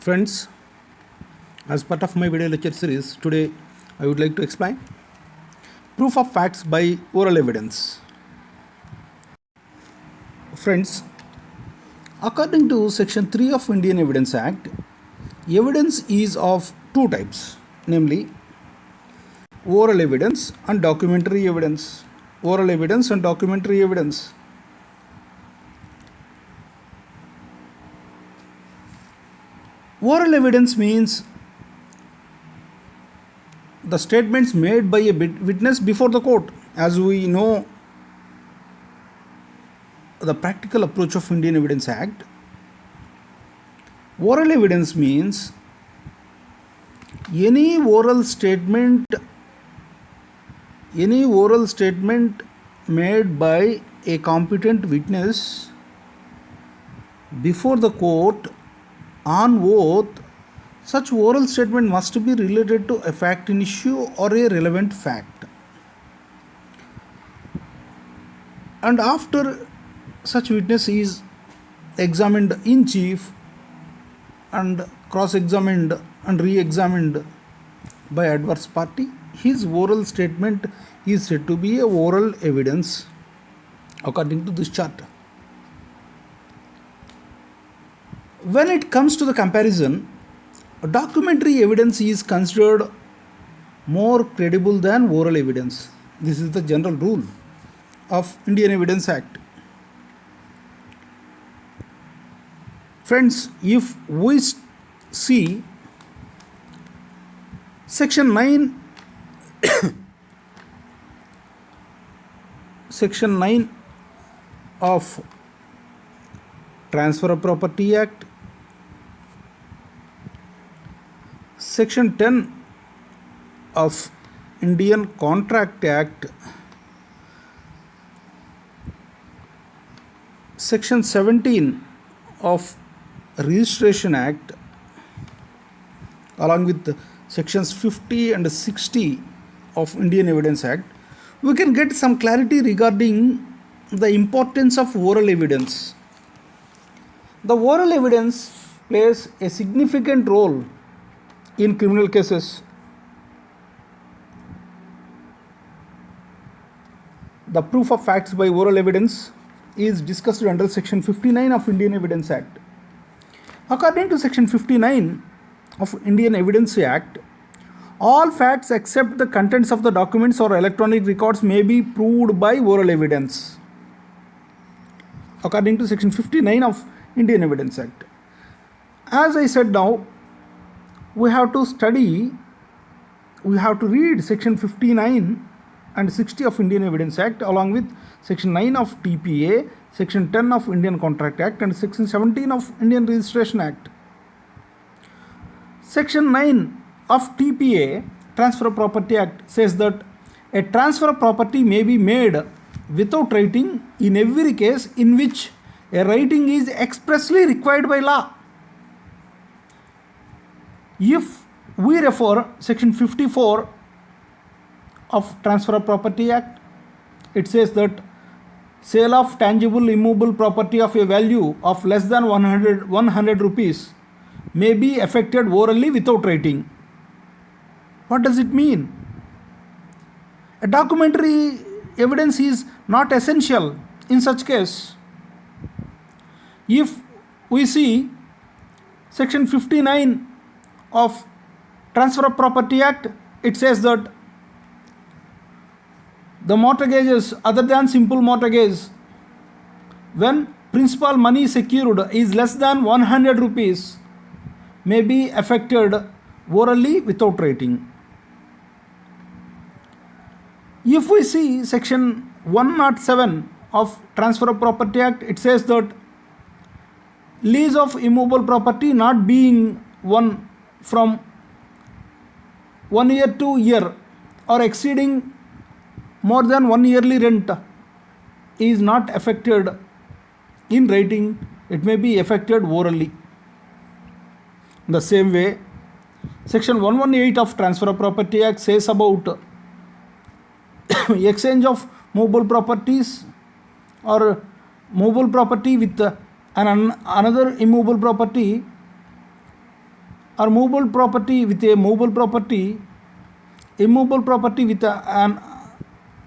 Friends, as part of my video lecture series, today I would like to explain proof of facts by oral evidence. Friends, according to Section 3 of Indian Evidence Act, evidence is of two types, namely oral evidence and documentary evidence. Oral evidence and documentary evidence. Oral evidence means the statements made by a witness before the court. As we know, the practical approach of Indian Evidence Act, oral evidence means any oral statement made by a competent witness before the court on oath. Such oral statement must be related to a fact in issue or a relevant fact. And after such witness is examined in chief and cross-examined and re-examined by adverse party, his oral statement is said to be a oral evidence according to this chart. When it comes to the comparison, documentary evidence is considered more credible than oral evidence. This is the general rule of Indian Evidence Act. Friends, if we see Section 9 Section 9 of Transfer of Property Act, Section 10 of Indian Contract Act, Section 17 of Registration Act, along with Sections 50 and 60 of Indian Evidence Act, we can get some clarity regarding the importance of oral evidence. The oral evidence plays a significant role in criminal cases. The proof of facts by oral evidence is discussed under Section 59 of Indian Evidence Act. According to Section 59 of Indian Evidence Act, all facts except the contents of the documents or electronic records may be proved by oral evidence. According to Section 59 of Indian Evidence Act. As I said now, we have to read Section 59 and 60 of Indian Evidence Act along with Section 9 of TPA, Section 10 of Indian Contract Act and Section 17 of Indian Registration Act. Section 9 of TPA, Transfer of Property Act, says that a transfer of property may be made without writing in every case in which a writing is expressly required by law. If we refer Section 54 of Transfer of Property Act, it says that sale of tangible immovable property of a value of less than 100 rupees may be effected orally without writing. What does it mean? A documentary evidence is not essential in such case. If we see Section 59 of Transfer of Property Act, it says that the mortgages other than simple mortgage, when principal money secured is less than 100 rupees, may be effected orally without writing. If we see Section 107 of Transfer of Property Act, it says that lease of immovable property not being one from 1 year to year or exceeding more than 1 yearly rent is not affected in writing, it may be affected orally. In the same way, Section 118 of Transfer of Property Act says about exchange of movable properties or movable property with another immovable property or movable property with a movable property, immovable property with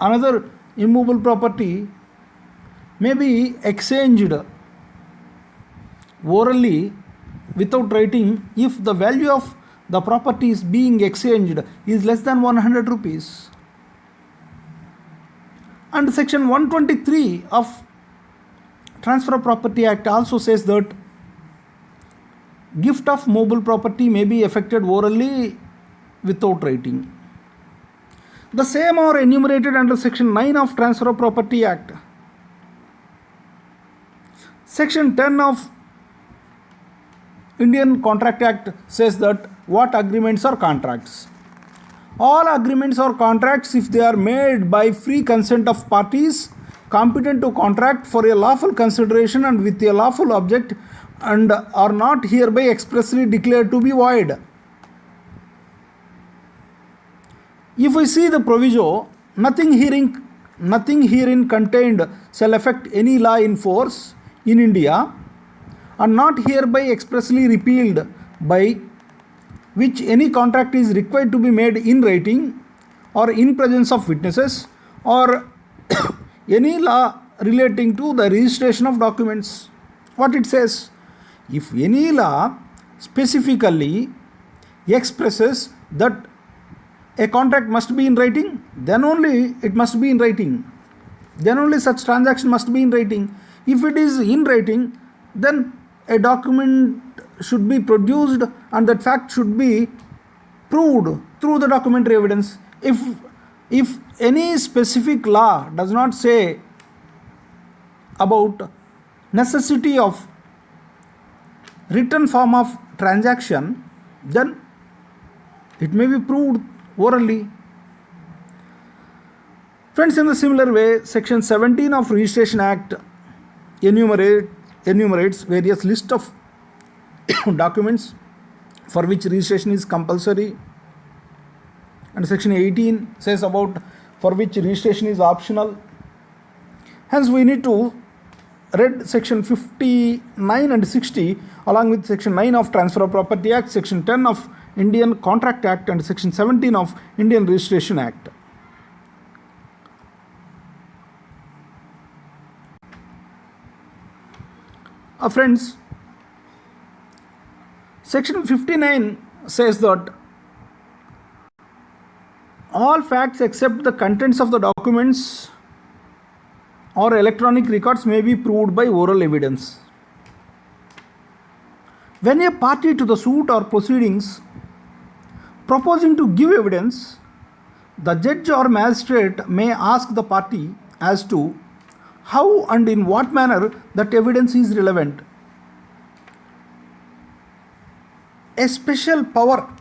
another immovable property may be exchanged orally without writing if the value of the properties being exchanged is less than 100 rupees. And section 123 of Transfer of Property Act also says that gift of movable property may be effected orally without writing. The same are enumerated under section 9 of Transfer of Property Act. Section 10 of Indian Contract Act says that what agreements are contracts. All agreements or contracts, if they are made by free consent of parties competent to contract for a lawful consideration and with a lawful object, and are not hereby expressly declared to be void. If we see the proviso, nothing herein contained shall affect any law in force in India, and not hereby expressly repealed, by which any contract is required to be made in writing or in presence of witnesses, or any law relating to the registration of documents. What it says, if any law specifically expresses that a contract must be in writing, then only it must be in writing. Then only such transaction must be in writing. If it is in writing, then a document should be produced and that fact should be proved through the documentary evidence. If any specific law does not say about necessity of written form of transaction, then it may be proved orally. Friends, in the similar way, section 17 of Registration Act enumerates various list of documents for which registration is compulsory, and section 18 says about for which registration is optional. Hence we need to read section 59 and 60 along with section 9 of Transfer of Property Act, section 10 of Indian Contract Act, and section 17 of Indian Registration Act. Friends, section 59 says that all facts except the contents of the documents or electronic records may be proved by oral evidence. When a party to the suit or proceedings proposing to give evidence, the judge or magistrate may ask the party as to how and in what manner that evidence is relevant. A special power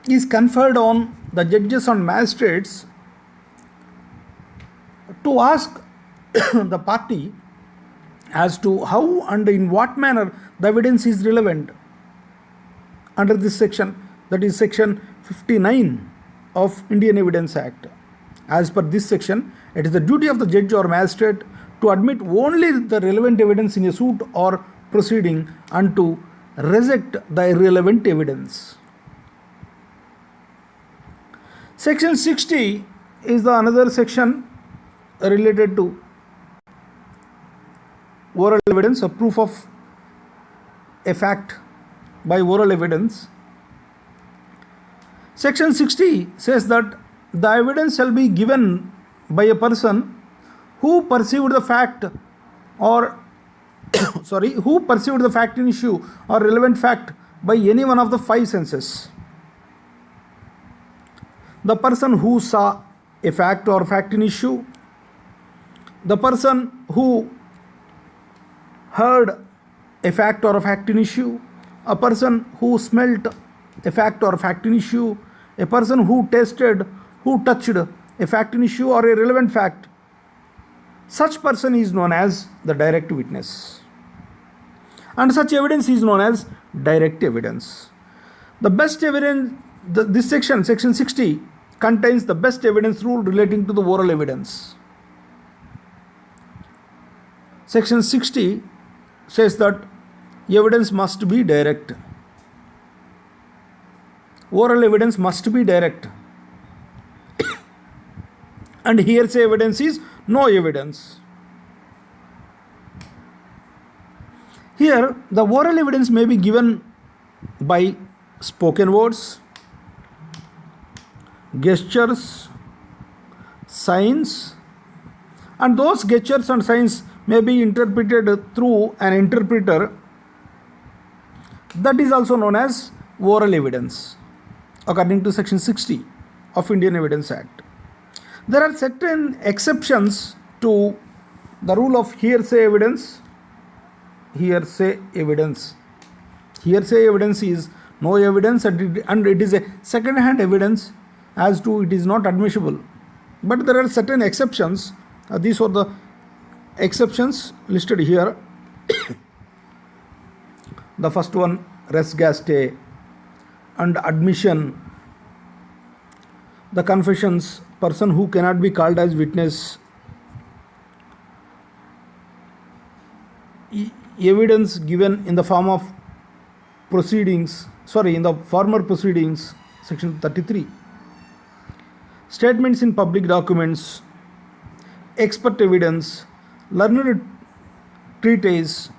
is conferred on the judges and magistrates to ask the party as to how and in what manner the evidence is relevant under this section, that is section 59 of Indian Evidence Act. As per this section, it is the duty of the judge or magistrate to admit only the relevant evidence in a suit or proceeding and to reject the irrelevant evidence. Section 60 is the another section related to oral evidence, a proof of a fact by oral evidence. Section 60 says that the evidence shall be given by a person who perceived the fact or who perceived the fact in issue or relevant fact by any one of the five senses. The person who saw a fact or fact in issue, the person who heard a fact or a fact in issue, a person who smelt a fact or fact in issue, a person who tasted, who touched a fact in issue or a relevant fact. Such person is known as the direct witness, and such evidence is known as direct evidence. The best evidence, this section 60, contains the best evidence rule relating to the oral evidence. Section 60 says that evidence must be direct. oral evidence must be direct, and hearsay evidence is no evidence. Here, the oral evidence may be given by spoken words, gestures, signs, and those gestures and signs may be interpreted through an interpreter. That is also known as oral evidence, according to Section 60 of Indian Evidence Act. There are certain exceptions to the rule of hearsay evidence. Hearsay evidence is no evidence, and it is a second-hand evidence, as to it is not admissible. But there are certain exceptions. These are the exceptions listed here. The first one, res gestae and admission. The confessions, person who cannot be called as witness. Evidence given in the form of proceedings, in the former proceedings, section 33. Statements in public documents, expert evidence, learned treatise.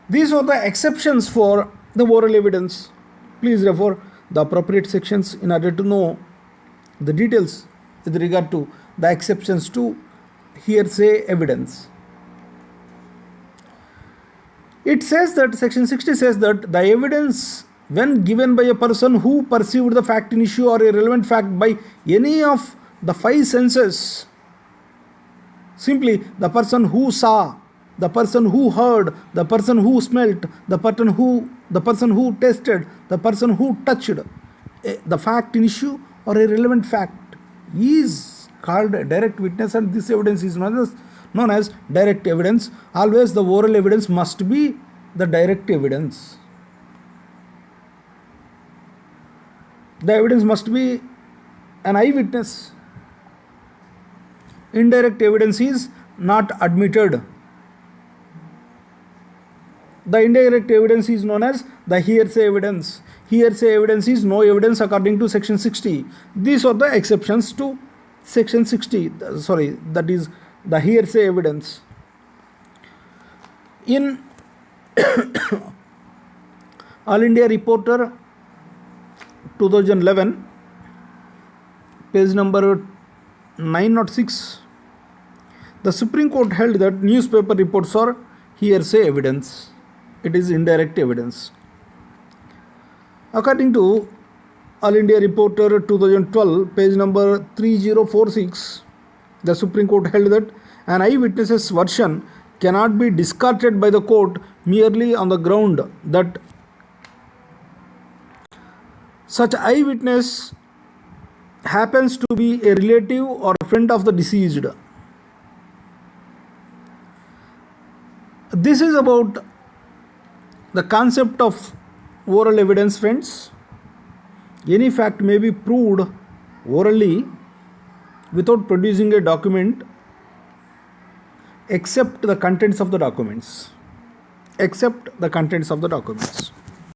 These are the exceptions for the oral evidence. Please refer the appropriate sections in order to know the details with regard to the exceptions to hearsay evidence. It says that section 60 says that the evidence, when given by a person who perceived the fact in issue or a relevant fact by any of the five senses, simply the person who saw, the person who heard, the person who smelt, the person who tasted, the person who touched, the fact in issue or a relevant fact is called a direct witness, and this evidence is known as direct evidence. Always the oral evidence must be the direct evidence. The evidence must be an eyewitness. Indirect evidence is not admitted. The indirect evidence is known as the hearsay evidence. Hearsay evidence is no evidence according to section 60. These are the exceptions to section 60. That is the hearsay evidence. In All India Reporter 2011, page number 906, the Supreme Court held that newspaper reports are hearsay evidence. It is indirect evidence. According to All India Reporter 2012, page number 3046, the Supreme Court held that an eyewitness's version cannot be discarded by the court merely on the ground that such eyewitness happens to be a relative or friend of the deceased. This is about the concept of oral evidence, friends. Any fact may be proved orally without producing a document except the contents of the documents.